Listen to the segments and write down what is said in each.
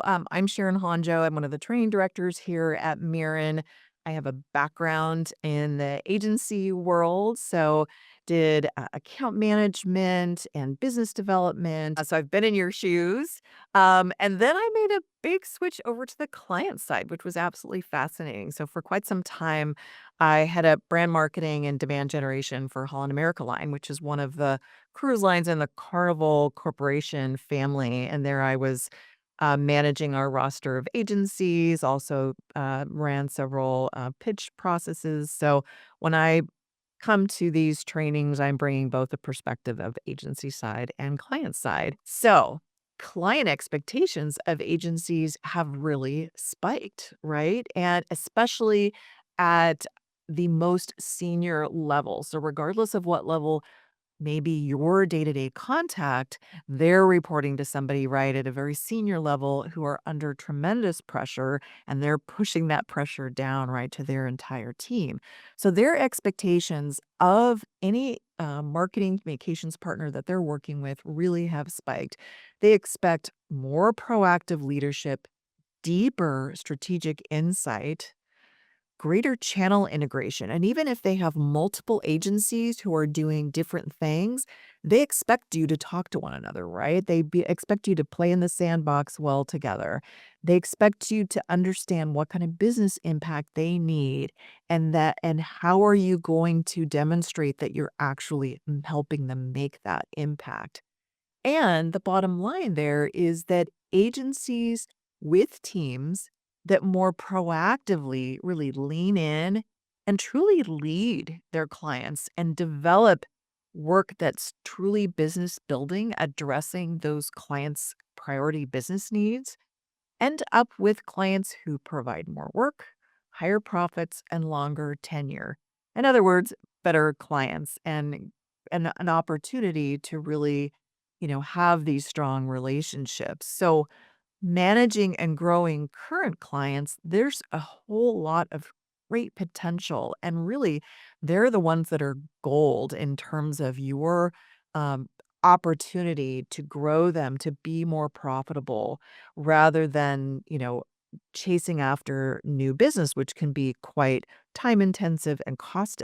I'm Sharon Honjo. I'm one of the training directors here at Mirren. I have a background in the agency world, so did account management and business development. So I've been in your shoes. And then I made a big switch over to the client side, which was absolutely fascinating. So for quite some time, I had a brand marketing and demand generation for Holland America Line, which is one of the cruise lines in the Carnival Corporation family. And there I was managing our roster of agencies, also ran several pitch processes. So when I come to these trainings, I'm bringing both the perspective of agency side and client side. So client expectations of agencies have really spiked, right? And especially at the most senior level. So regardless of what level maybe your day-to-day contact, they're reporting to somebody right at a very senior level who are under tremendous pressure and they're pushing that pressure down right to their entire team. So their expectations of any marketing communications partner that they're working with really have spiked. They expect more proactive leadership, deeper strategic insight, greater channel integration. And even if they have multiple agencies who are doing different things, they expect you to talk to one another, right? Expect you to play in the sandbox well together. They expect you to understand what kind of business impact they need and how are you going to demonstrate that you're actually helping them make that impact. And the bottom line there is that agencies with teams that more proactively really lean in and truly lead their clients and develop work that's truly business building, addressing those clients' priority business needs, end up with clients who provide more work, higher profits, and longer tenure. In other words, better clients and an opportunity to really, have these strong relationships. So managing and growing current clients, there's a whole lot of great potential. And really, they're the ones that are gold in terms of your um, opportunity to grow them to be more profitable rather than, chasing after new business, which can be quite time intensive and cost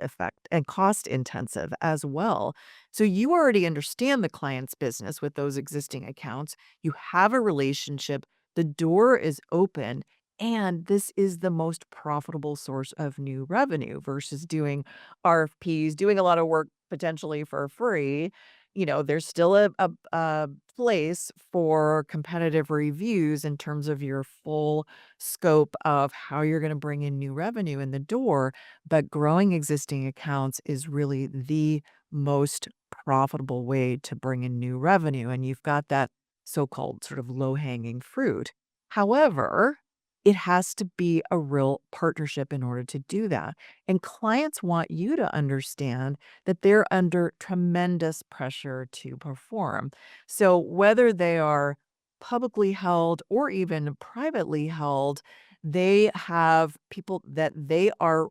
intensive as well. So you already understand the client's business with those existing accounts. You have a relationship, the door is open, and this is the most profitable source of new revenue versus doing RFPs, doing a lot of work potentially for free. There's still a place for competitive reviews in terms of your full scope of how you're going to bring in new revenue in the door. But growing existing accounts is really the most profitable way to bring in new revenue. And you've got that so-called sort of low-hanging fruit. However, it has to be a real partnership in order to do that. And clients want you to understand that they're under tremendous pressure to perform. So whether they are publicly held or even privately held, they have people that they are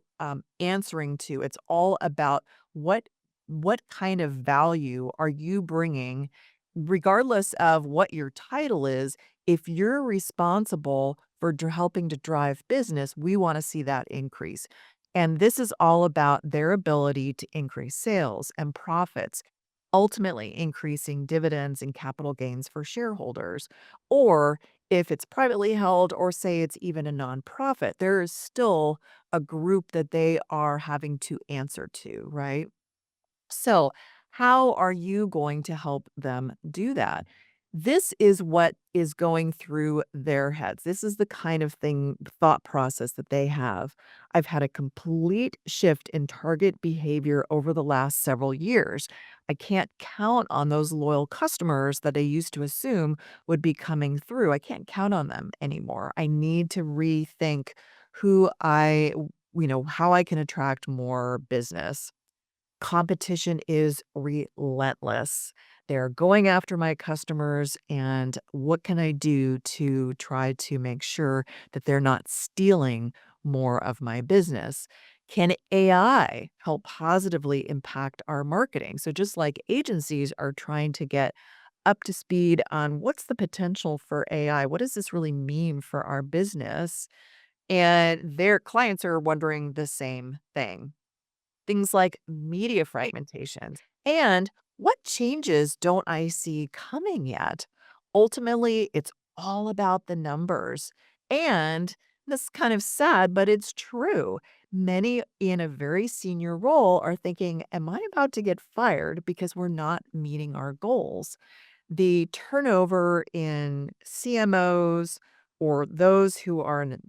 answering to. It's all about what kind of value are you bringing, regardless of what your title is. If you're responsible for helping to drive business, we want to see that increase. And this is all about their ability to increase sales and profits, ultimately increasing dividends and capital gains for shareholders. Or if it's privately held, or say it's even a nonprofit, there is still a group that they are having to answer to, right? So, how are you going to help them do that? This is what is going through their heads. This is the kind of thought process that they have. I've had a complete shift in target behavior over the last several years. I can't count on those loyal customers that I used to assume would be coming through. I can't count on them anymore. I need to rethink how I can attract more business. Competition is relentless. They're going after my customers, and what can I do to try to make sure that they're not stealing more of my business? Can AI help positively impact our marketing? So just like agencies are trying to get up to speed on what's the potential for AI? What does this really mean for our business? And their clients are wondering the same thing. Things like media fragmentation. And what changes don't I see coming yet? Ultimately, it's all about the numbers. And this is kind of sad, but it's true. Many in a very senior role are thinking, am I about to get fired because we're not meeting our goals? The turnover in CMOs or those who are in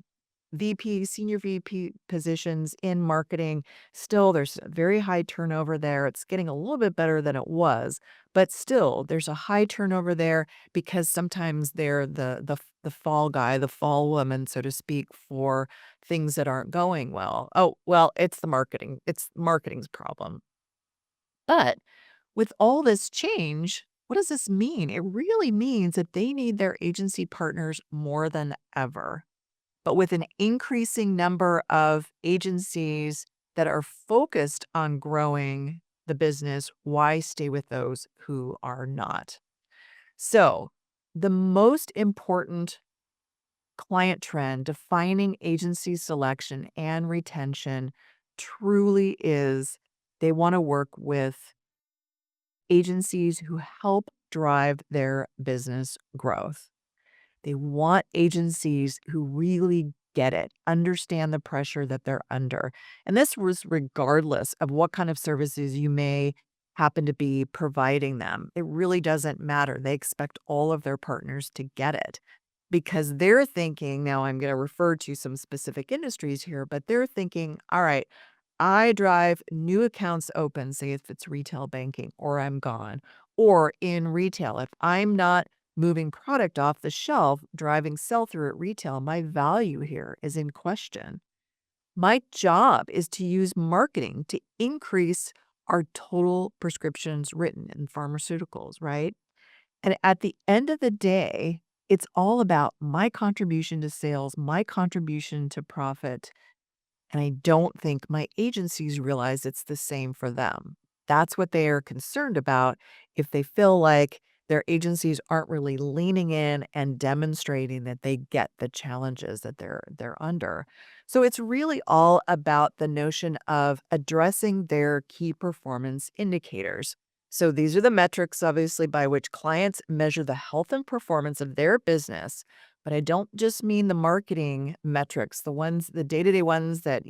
VP, senior VP positions in marketing, still there's a very high turnover there. It's getting a little bit better than it was, but still there's a high turnover there because sometimes they're the fall guy, the fall woman, so to speak, for things that aren't going well. Oh, well, it's the marketing. It's marketing's problem. But with all this change, what does this mean? It really means that they need their agency partners more than ever. But with an increasing number of agencies that are focused on growing the business, why stay with those who are not? So, the most important client trend defining agency selection and retention truly is they want to work with agencies who help drive their business growth. They want agencies who really get it, understand the pressure that they're under. And this was regardless of what kind of services you may happen to be providing them. It really doesn't matter. They expect all of their partners to get it because they're thinking, now I'm going to refer to some specific industries here, but they're thinking, all right, I drive new accounts open, say if it's retail banking, or I'm gone. Or in retail, if I'm not moving product off the shelf, driving sell through at retail, my value here is in question. My job is to use marketing to increase our total prescriptions written in pharmaceuticals, right? And at the end of the day, it's all about my contribution to sales, my contribution to profit, and I don't think my agencies realize it's the same for them. That's what they are concerned about if they feel like their agencies aren't really leaning in and demonstrating that they get the challenges that they're under. So it's really all about the notion of addressing their key performance indicators. So these are the metrics obviously by which clients measure the health and performance of their business, but I don't just mean the marketing metrics, the day-to-day ones that,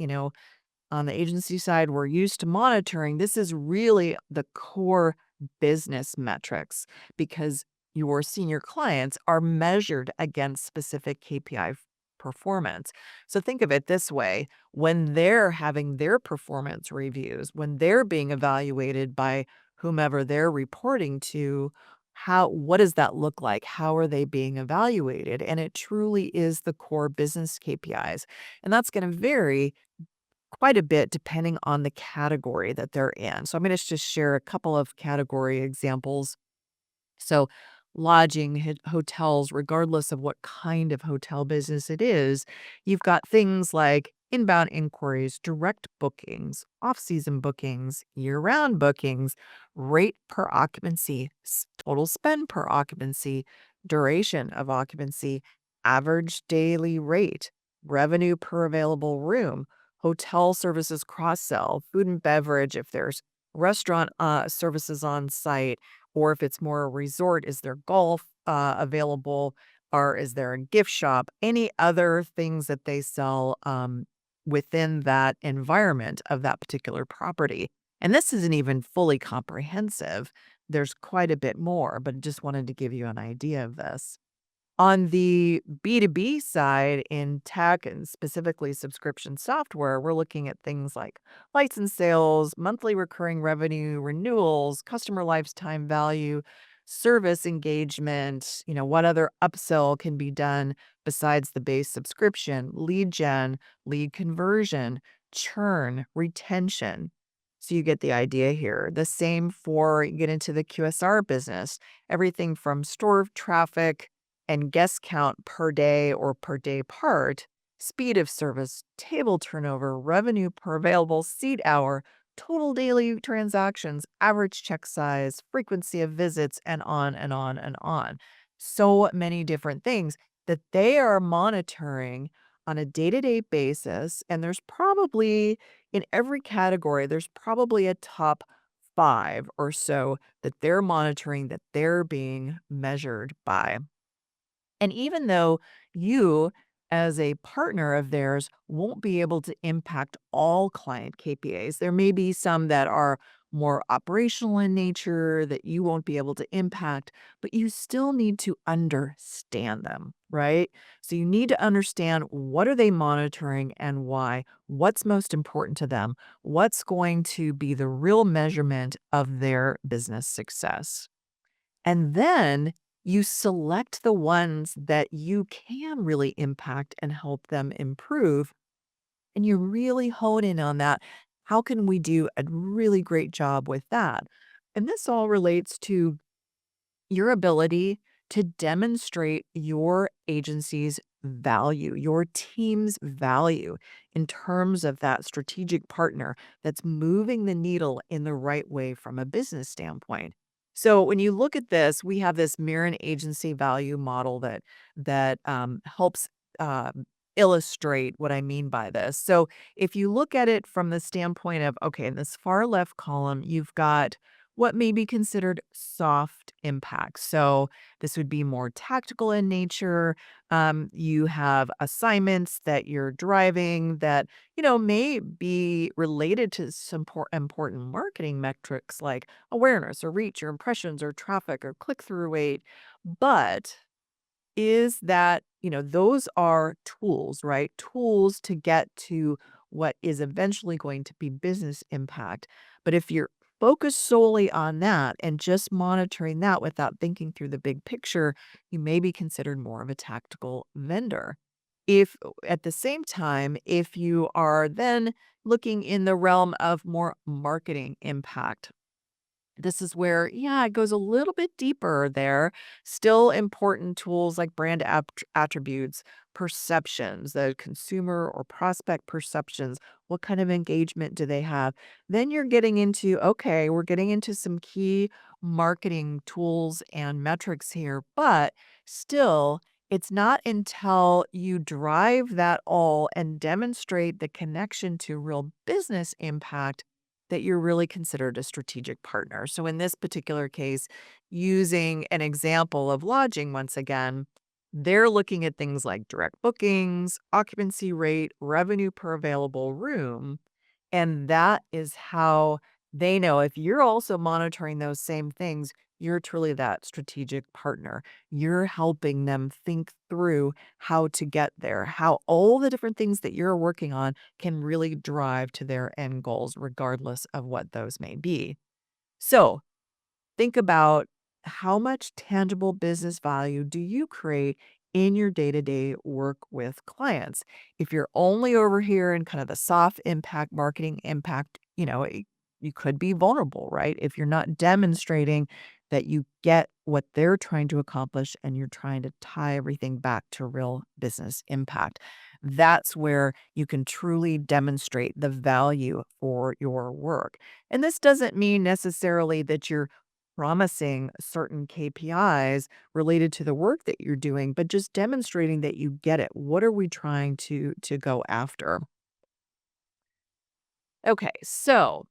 on the agency side we're used to monitoring. This is really the core business metrics because your senior clients are measured against specific KPI performance. So think of it this way, when they're having their performance reviews, when they're being evaluated by whomever they're reporting to, what does that look like? How are they being evaluated? And it truly is the core business KPIs. And that's going to vary quite a bit depending on the category that they're in. So I'm going to just share a couple of category examples. So, lodging, hotels, regardless of what kind of hotel business it is, you've got things like inbound inquiries, direct bookings, off season bookings, year round bookings, rate per occupancy, total spend per occupancy, duration of occupancy, average daily rate, revenue per available room, hotel services cross sell, food and beverage, if there's restaurant services on site or if it's more a resort, is there golf available? Or is there a gift shop? Any other things that they sell within that environment of that particular property? And this isn't even fully comprehensive. There's quite a bit more, but just wanted to give you an idea of this. On the B2B side in tech and specifically subscription software, we're looking at things like license sales, monthly recurring revenue, renewals, customer lifetime value, service engagement, what other upsell can be done besides the base subscription, lead gen, lead conversion, churn, retention. So you get the idea here. The same for you get into the QSR business, everything from store traffic and guest count per day or per day part, speed of service, table turnover, revenue per available seat hour, total daily transactions, average check size, frequency of visits, and on and on and on. So many different things that they are monitoring on a day to day basis. And there's probably in every category, there's probably a top five or so that they're monitoring that they're being measured by. And even though you, as a partner of theirs, won't be able to impact all client KPIs, there may be some that are more operational in nature that you won't be able to impact, but you still need to understand them, right? So you need to understand what are they monitoring and why, what's most important to them, what's going to be the real measurement of their business success. And then you select the ones that you can really impact and help them improve. And you really hone in on that. How can we do a really great job with that? And this all relates to your ability to demonstrate your agency's value, your team's value in terms of that strategic partner that's moving the needle in the right way from a business standpoint. So when you look at this, we have this Mirren agency value model that helps illustrate what I mean by this. So if you look at it from the standpoint of, okay, in this far left column, you've got what may be considered soft impacts. So this would be more tactical in nature. You have assignments that you're driving that, may be related to some important marketing metrics like awareness or reach or impressions or traffic or click through rate. But is that, those are tools, right? Tools to get to what is eventually going to be business impact. But if you're focused solely on that and just monitoring that without thinking through the big picture, you may be considered more of a tactical vendor. If at the same time, if you are then looking in the realm of more marketing impact, this is where, yeah, it goes a little bit deeper there. Still important tools like brand attributes, perceptions, the consumer or prospect perceptions. What kind of engagement do they have? Then you're getting into, okay, we're getting into some key marketing tools and metrics here, but still, it's not until you drive that all and demonstrate the connection to real business impact that you're really considered a strategic partner. So in this particular case, using an example of lodging once again, they're looking at things like direct bookings, occupancy rate, revenue per available room. And that is how they know if you're also monitoring those same things, you're truly that strategic partner. You're helping them think through how to get there, how all the different things that you're working on can really drive to their end goals, regardless of what those may be. So, think about how much tangible business value do you create in your day-to-day work with clients. If you're only over here in kind of the soft impact, marketing impact, you could be vulnerable, right? If you're not demonstrating that you get what they're trying to accomplish and you're trying to tie everything back to real business impact. That's where you can truly demonstrate the value for your work. And this doesn't mean necessarily that you're promising certain KPIs related to the work that you're doing, but just demonstrating that you get it. What are we trying to go after? Okay, so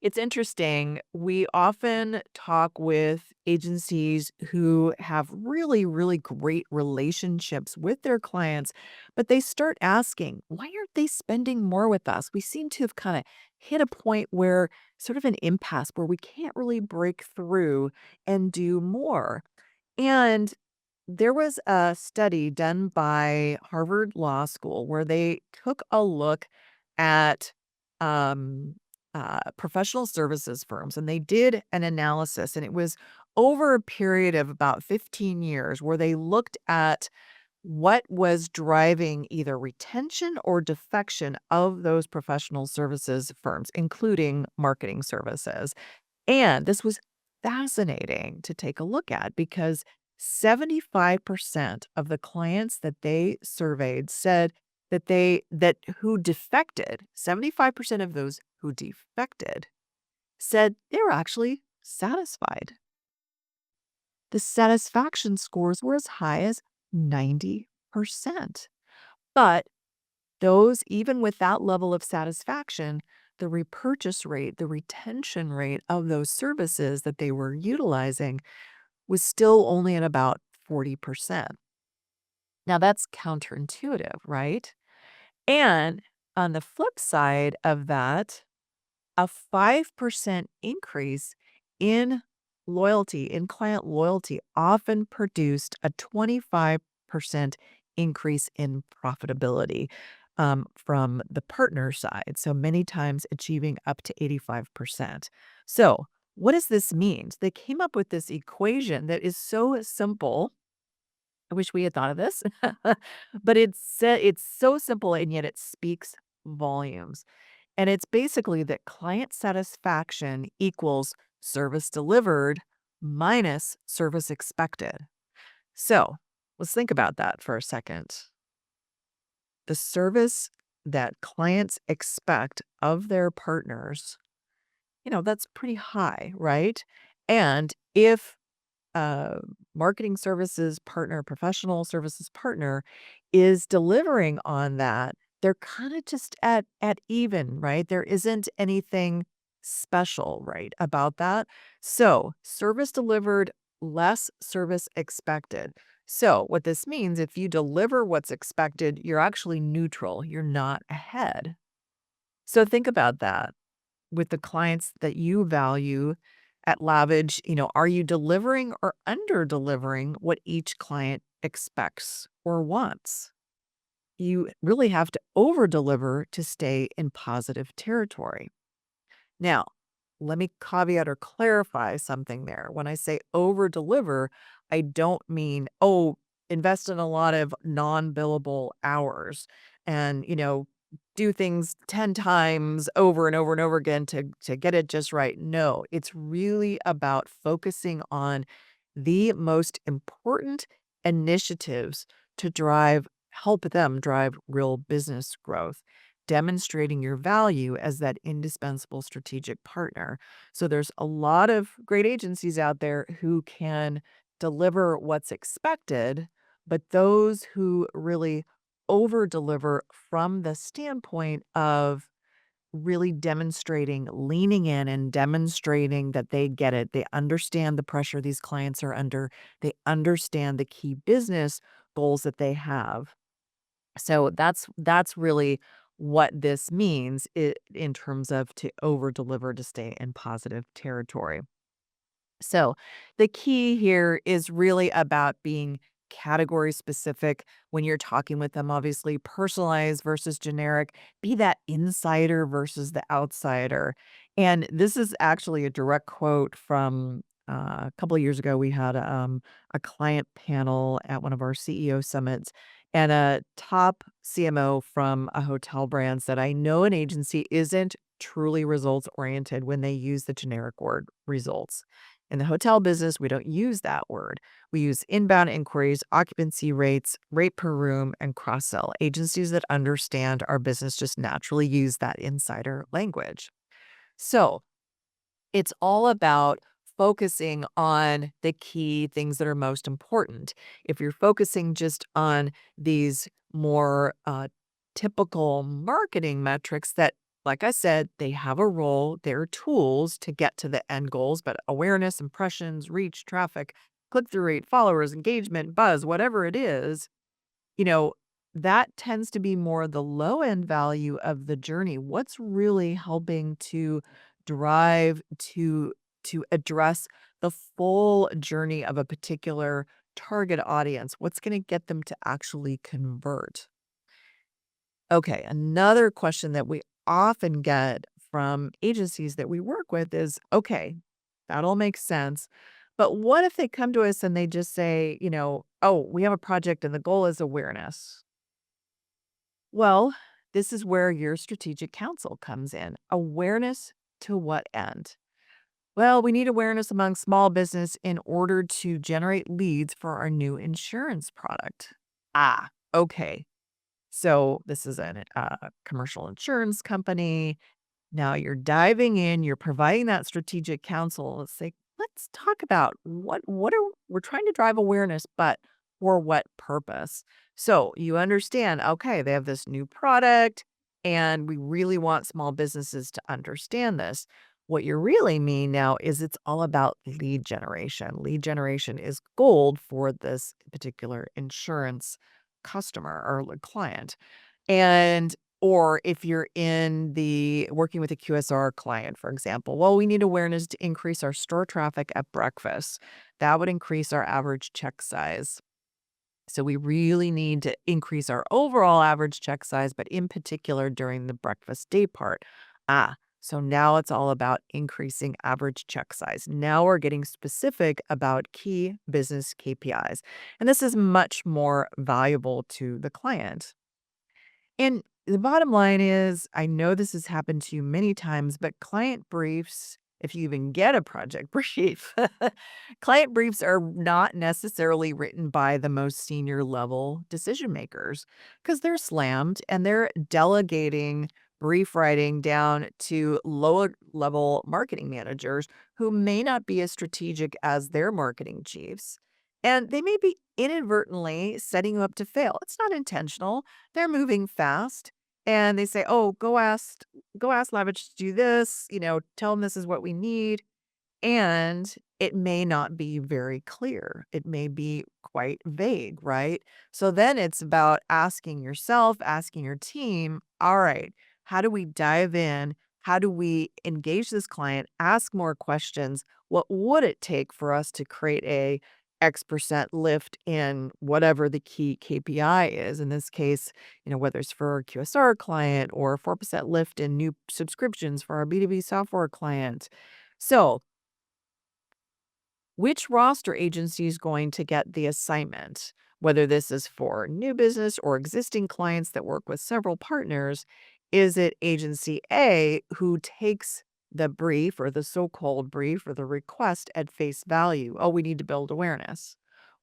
it's interesting. We often talk with agencies who have really, really great relationships with their clients, but they start asking, why aren't they spending more with us? We seem to have kind of hit a point where sort of an impasse where we can't really break through and do more. And there was a study done by Harvard Law School where they took a look at um, professional services firms and they did an analysis, and it was over a period of about 15 years where they looked at what was driving either retention or defection of those professional services firms, including marketing services. And this was fascinating to take a look at because 75% of the clients that they surveyed said that who defected, 75% of those who defected said they were actually satisfied. The satisfaction scores were as high as 90%. But those, even with that level of satisfaction, the repurchase rate, the retention rate of those services that they were utilizing was still only at about 40%. Now, that's counterintuitive, right? And on the flip side of that, a 5% increase in loyalty, in client loyalty, often produced a 25% increase in profitability from the partner side. So many times achieving up to 85%. So, what does this mean? They came up with this equation that is so simple. I wish we had thought of this, but it's so simple and yet it speaks volumes. And it's basically that client satisfaction equals service delivered minus service expected. So let's think about that for a second. The service that clients expect of their partners, that's pretty high, right? And if uh, marketing services partner, professional services partner is delivering on that, they're kind of just at even, right? There isn't anything special, right, about that. So, service delivered, less service expected. So, what this means, if you deliver what's expected, you're actually neutral. You're not ahead. So, think about that with the clients that you value at Lavage, are you delivering or under delivering what each client expects or wants? You really have to over deliver to stay in positive territory. Now, let me caveat or clarify something there. When I say over deliver, I don't mean, oh, invest in a lot of non billable hours and, do things 10 times over and over and over again to get it just right. No, it's really about focusing on the most important initiatives to help them drive real business growth, demonstrating your value as that indispensable strategic partner. So there's a lot of great agencies out there who can deliver what's expected, but those who really over deliver from the standpoint of really demonstrating, leaning in and demonstrating that they get it. They understand the pressure these clients are under. They understand the key business goals that they have. So that's really what this means in terms of to over deliver to stay in positive territory. So the key here is really about being category specific when you're talking with them, obviously personalized versus generic, be that insider versus the outsider. And this is actually a direct quote from a couple of years ago. We had a client panel at one of our CEO summits, and a top CMO from a hotel brand said, I know an agency isn't truly results oriented when they use the generic word results. In the hotel business, we don't use that word. We use inbound inquiries, occupancy rates, rate per room, and cross sell. Agencies that understand our business just naturally use that insider language. So it's all about focusing on the key things that are most important. If you're focusing just on these more typical marketing metrics that, like I said, they have a role, they're tools to get to the end goals, but awareness, impressions, reach, traffic, click through rate, followers, engagement, buzz, whatever it is, you know, that tends to be more the low end value of the journey. What's really helping to drive to address the full journey of a particular target audience? What's going to get them to actually convert? Okay, another question that we often get from agencies that we work with is, okay, that all makes sense. But what if they come to us and they just say, oh, we have a project and the goal is awareness? Well, this is where your strategic counsel comes in. Awareness to what end? Well, we need awareness among small business in order to generate leads for our new insurance product. Ah, okay. So this is a commercial insurance company. Now you're diving in, you're providing that strategic counsel. It's like, let's talk about what are we're trying to drive awareness, but for what purpose? So you understand, okay, they have this new product and we really want small businesses to understand this. What you really mean now is it's all about lead generation. Lead generation is gold for this particular insurance customer or client. And or if you're in the working with a QSR client, for example, well, we need awareness to increase our store traffic at breakfast. That would increase our average check size. So we really need to increase our overall average check size, but in particular during the breakfast day part. So now it's all about increasing average check size. Now we're getting specific about key business KPIs. And this is much more valuable to the client. And the bottom line is, I know this has happened to you many times, but client briefs, if you even get a project brief, client briefs are not necessarily written by the most senior level decision makers because they're slammed and they're delegating brief writing down to lower level marketing managers who may not be as strategic as their marketing chiefs. And they may be inadvertently setting you up to fail. It's not intentional, they're moving fast and they say, "Oh, go ask Lavich to do this, tell them this is what we need." And it may not be very clear. It may be quite vague, right? So then it's about asking yourself, asking your team, all right, how do we dive in? How do we engage this client? Ask more questions. What would it take for us to create a X% lift in whatever the key KPI is? In this case, whether it's for a QSR client or 4% lift in new subscriptions for our B2B software client. So which roster agency is going to get the assignment? Whether this is for new business or existing clients that work with several partners, is it agency A who takes the brief or the so called brief or the request at face value? Oh, we need to build awareness.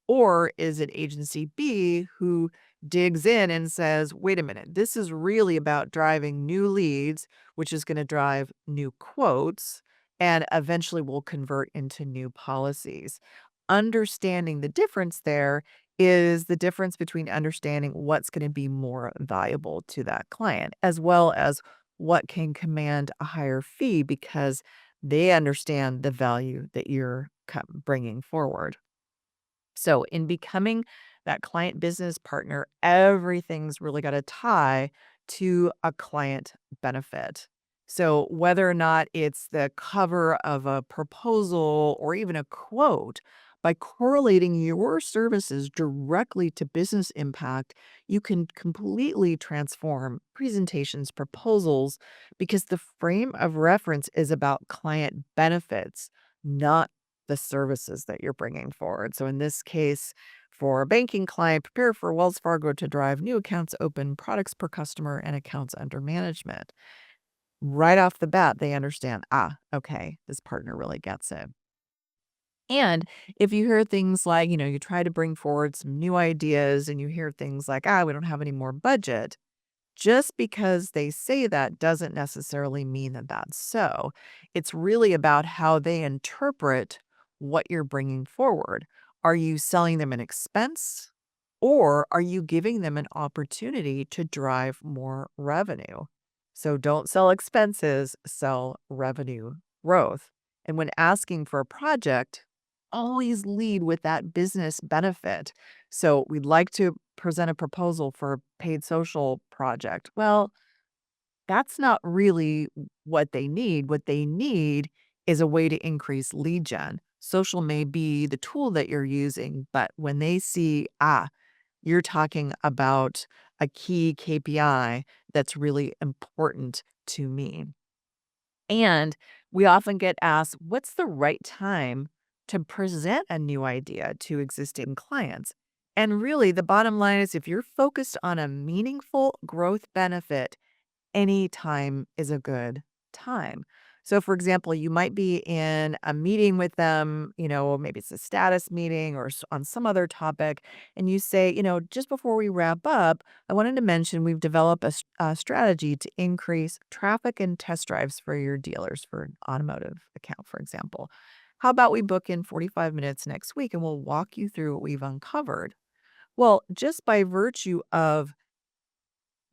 Or is it agency B who digs in and says, wait a minute, this is really about driving new leads, which is going to drive new quotes and eventually will convert into new policies. Understanding the difference there is the difference between understanding what's going to be more valuable to that client, as well as what can command a higher fee because they understand the value that you're bringing forward. So, in becoming that client business partner, everything's really got to tie to a client benefit. So, whether or not it's the cover of a proposal or even a quote, by correlating your services directly to business impact, you can completely transform presentations, proposals, because the frame of reference is about client benefits, not the services that you're bringing forward. So in this case, for a banking client, prepare for Wells Fargo to drive new accounts open, products per customer, and accounts under management. Right off the bat, they understand, okay, this partner really gets it. And if you hear things like, you try to bring forward some new ideas and you hear things like, we don't have any more budget, just because they say that doesn't necessarily mean that that's so. It's really about how they interpret what you're bringing forward. Are you selling them an expense or are you giving them an opportunity to drive more revenue? So don't sell expenses, sell revenue growth. And when asking for a project, always lead with that business benefit. So we'd like to present a proposal for a paid social project. Well, that's not really what they need. What they need is a way to increase lead gen. Social may be the tool that you're using, but when they see, you're talking about a key KPI that's really important to me. And we often get asked, what's the right time to present a new idea to existing clients? And really, the bottom line is if you're focused on a meaningful growth benefit, any time is a good time. So, for example, you might be in a meeting with them, maybe it's a status meeting or on some other topic, and you say, just before we wrap up, I wanted to mention we've developed a strategy to increase traffic and test drives for your dealers for an automotive account, for example. How about we book in 45 minutes next week and we'll walk you through what we've uncovered? Well, just by virtue of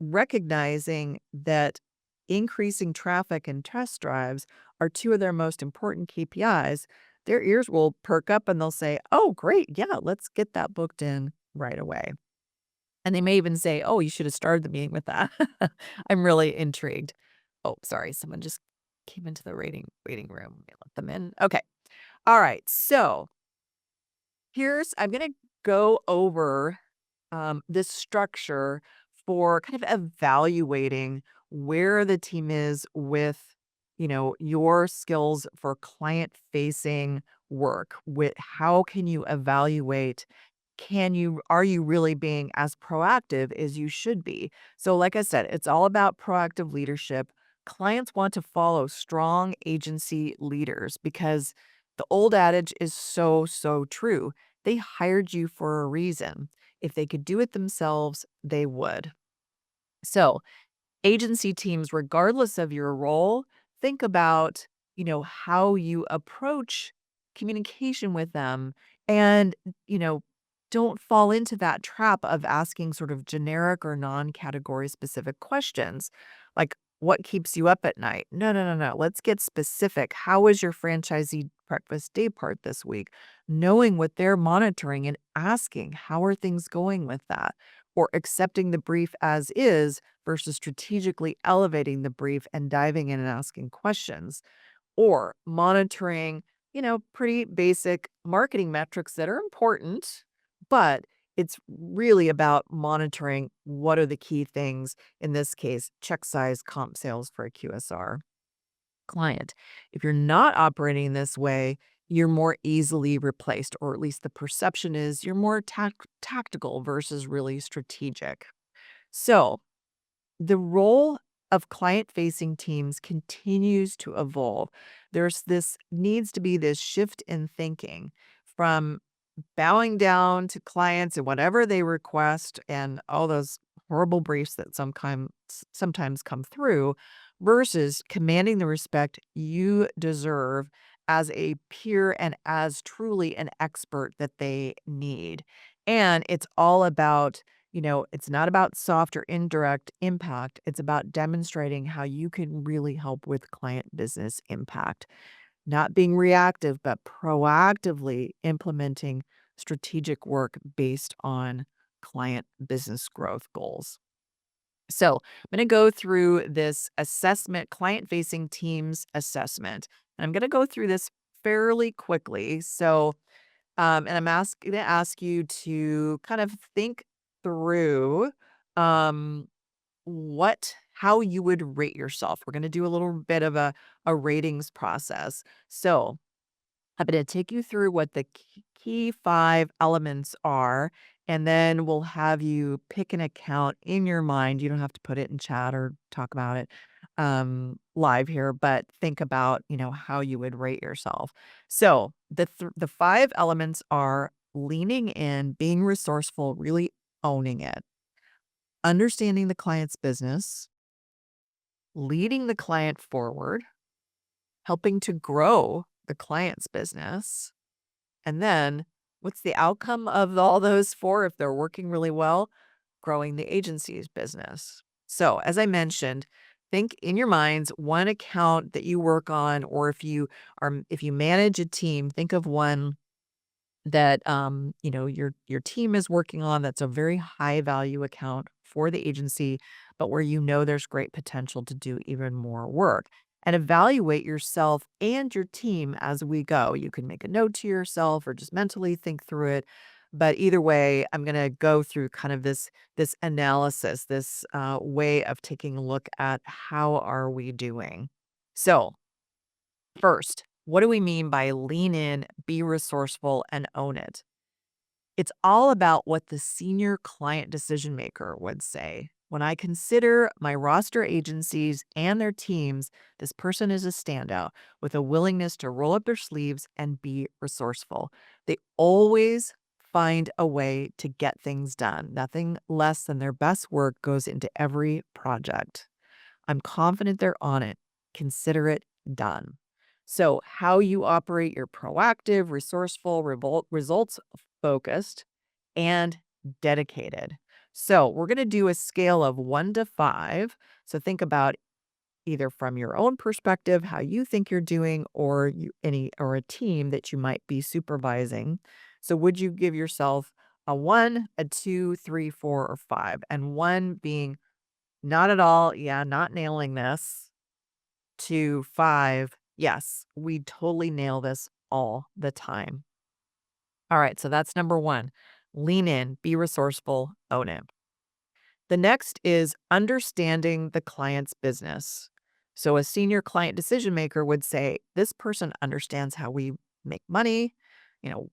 recognizing that increasing traffic and test drives are two of their most important KPIs, their ears will perk up and they'll say, "Oh, great. Yeah, let's get that booked in right away." And they may even say, "Oh, you should have started the meeting with that." I'm really intrigued. Oh, sorry. Someone just came into the waiting room. Let me let them in. Okay. All right. So I'm going to go over this structure for kind of evaluating where the team is with, your skills for client facing work. With how can you evaluate? Are you really being as proactive as you should be? So, like I said, it's all about proactive leadership. Clients want to follow strong agency leaders because the old adage is so, so true. They hired you for a reason. If they could do it themselves, they would. So, agency teams, regardless of your role, think about, how you approach communication with them and, you know, don't fall into that trap of asking sort of generic or non-category specific questions. Like, what keeps you up at night? No, no, no, no. Let's get specific. How was your franchisee breakfast day part this week? Knowing what they're monitoring and asking, how are things going with that? Or accepting the brief as is versus strategically elevating the brief and diving in and asking questions, or monitoring, pretty basic marketing metrics that are important, but it's really about monitoring what are the key things, in this case, check size, comp sales for a QSR client. If you're not operating this way, you're more easily replaced, or at least the perception is you're more tactical versus really strategic. So, the role of client-facing teams continues to evolve. There's this needs to be this shift in thinking from bowing down to clients and whatever they request and all those horrible briefs that sometimes come through versus commanding the respect you deserve as a peer and as truly an expert that they need. And it's all about, it's not about soft or indirect impact. It's about demonstrating how you can really help with client business impact, not being reactive, but proactively implementing strategic work based on client business growth goals. So, I'm going to go through this assessment, client facing teams assessment. And I'm going to go through this fairly quickly. So, and going to ask you to kind of think through um, how you would rate yourself. We're going to do a little bit of a ratings process. So, I'm going to take you through what the key five elements are, and then we'll have you pick an account in your mind. You don't have to put it in chat or talk about it live here, but think about, how you would rate yourself. So the five elements are leaning in, being resourceful, really owning it, understanding the client's business, leading the client forward, helping to grow the client's business. And then what's the outcome of all those four if they're working really well? Growing the agency's business. So, as I mentioned, think in your minds one account that you work on, or if you manage a team, think of one that your team is working on that's a very high value account for the agency, but where there's great potential to do even more work. And evaluate yourself and your team as we go. You can make a note to yourself or just mentally think through it. But either way, I'm going to go through kind of this analysis, this way of taking a look at how are we doing. So first, what do we mean by lean in, be resourceful, and own it? It's all about what the senior client decision maker would say. When I consider my roster agencies and their teams, this person is a standout with a willingness to roll up their sleeves and be resourceful. They always find a way to get things done. Nothing less than their best work goes into every project. I'm confident they're on it. Consider it done. So, how you operate, you're proactive, resourceful, results focused, and dedicated. So, we're going to do a scale of 1 to 5. So, think about either from your own perspective, how you think you're doing, or a team that you might be supervising. So, would you give yourself a 1, a 2, 3, 4, or 5? And 1 being not at all. Yeah, not nailing this. To 5. Yes, we totally nail this all the time. All right, so that's number 1. Lean in, be resourceful, own it. The next is understanding the client's business. So a senior client decision maker would say, this person understands how we make money, you know,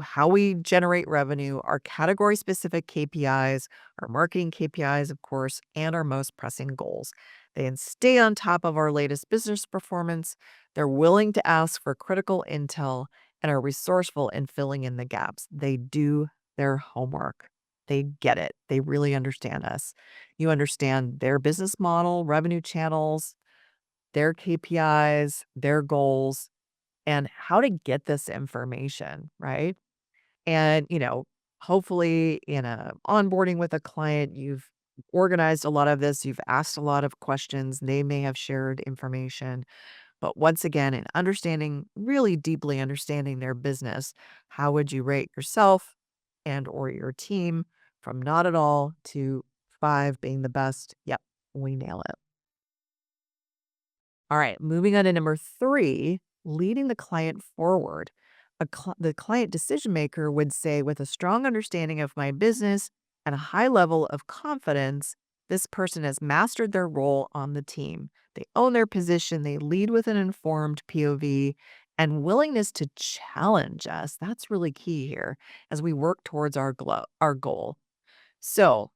how we generate revenue, our category specific KPIs, our marketing KPIs, of course, and our most pressing goals. They stay on top of our latest business performance. They're willing to ask for critical intel and are resourceful in filling in the gaps. They do their homework. They get it. They really understand us. You understand their business model, revenue channels, their KPIs, their goals, and how to get this information, right? And, hopefully in a onboarding with a client, you've organized a lot of this, you've asked a lot of questions, they may have shared information. But once again, in understanding, really deeply understanding their business, how would you rate yourself and or your team from not at all to 5 being the best? Yep, we nail it. All right, moving on to number 3, leading the client forward. The client decision maker would say, with a strong understanding of my business and a high level of confidence, this person has mastered their role on the team. They own their position, they lead with an informed POV and willingness to challenge us. That's really key here as we work towards our goal. So,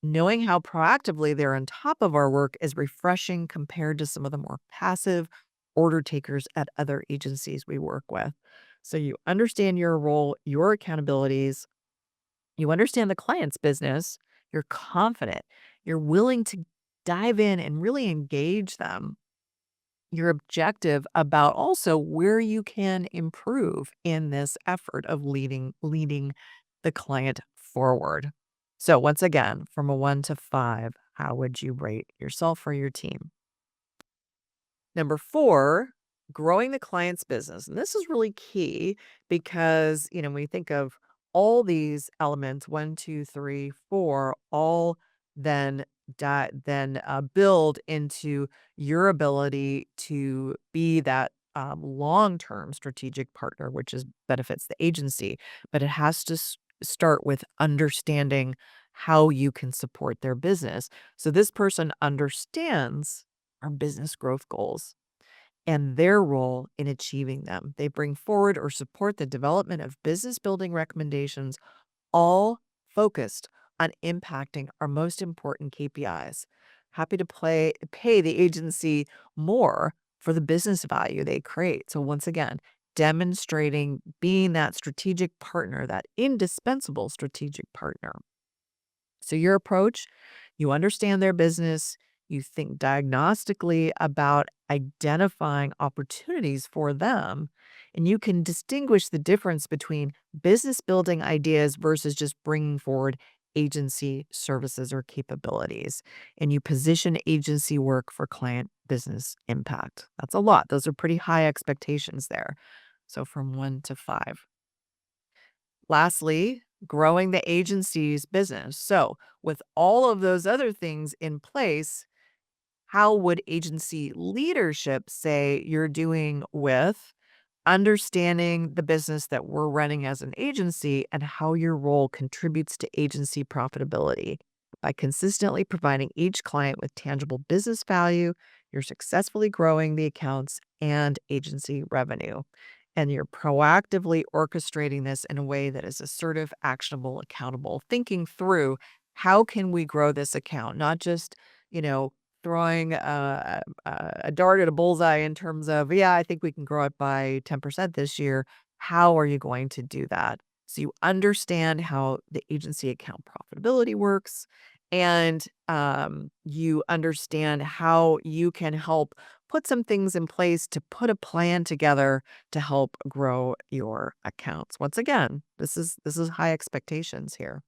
knowing how proactively they're on top of our work is refreshing compared to some of the more passive order takers at other agencies we work with. So you understand your role, your accountabilities, you understand the client's business, you're confident, you're willing to dive in and really engage them. You're objective about also where you can improve in this effort of leading the client forward. So once again, from a 1 to 5, how would you rate yourself or your team? Number 4, growing the client's business. And this is really key because, when we think of all these elements, 1, 2, 3, 4, all then build into your ability to be that long-term strategic partner, which is benefits the agency. But it has to start with understanding how you can support their business. So this person understands our business growth goals and their role in achieving them. They bring forward or support the development of business building recommendations, all focused on impacting our most important KPIs. Happy to pay the agency more for the business value they create. So, once again, demonstrating being that strategic partner, that indispensable strategic partner. So, your approach, you understand their business, you think diagnostically about identifying opportunities for them, and you can distinguish the difference between business building ideas versus just bringing forward agency services or capabilities. And you position agency work for client business impact. That's a lot. Those are pretty high expectations there. So, from 1 to 5. Lastly, growing the agency's business. So, with all of those other things in place, how would agency leadership say you're doing with understanding the business that we're running as an agency and how your role contributes to agency profitability? By consistently providing each client with tangible business value, you're successfully growing the accounts and agency revenue. and you're proactively orchestrating this in a way that is assertive, actionable, accountable, thinking through how can we grow this account, not just, you know, throwing a dart at a bullseye in terms of, yeah, I think we can grow it by 10% this year. How are you going to do that? So you understand how the agency account profitability works, and you understand how you can help put some things in place to put a plan together to help grow your accounts. Once again, this is high expectations here.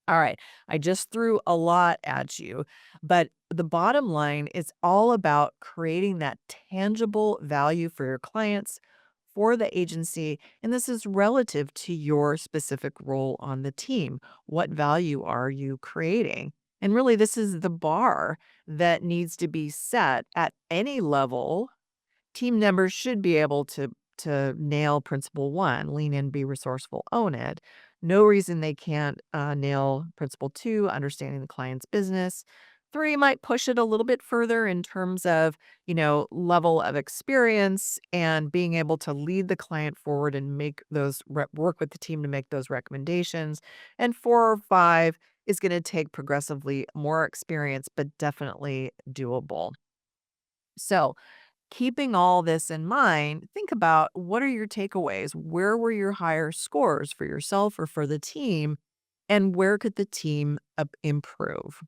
All right. I just threw a lot at you, but the bottom line is all about creating that tangible value for your clients, for the agency. And this is relative to your specific role on the team. What value are you creating? And really, this is the bar that needs to be set at any level. Team members should be able to nail principle 1, lean in, be resourceful, own it. No reason they can't nail principle 2, understanding the client's business. 3 might push it a little bit further in terms of, level of experience and being able to lead the client forward and make those work with the team to make those recommendations. And 4 or 5 is going to take progressively more experience, but definitely doable. So, keeping all this in mind, think about what are your takeaways? Where were your higher scores for yourself or for the team? And where could the team improve?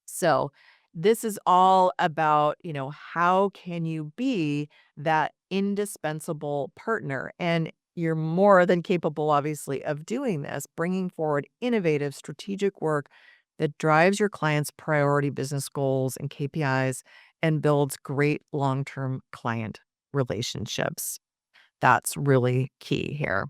So, this is all about, how can you be that indispensable partner? And you're more than capable, obviously, of doing this, bringing forward innovative strategic work that drives your clients' priority business goals and KPIs and builds great long term client relationships. That's really key here.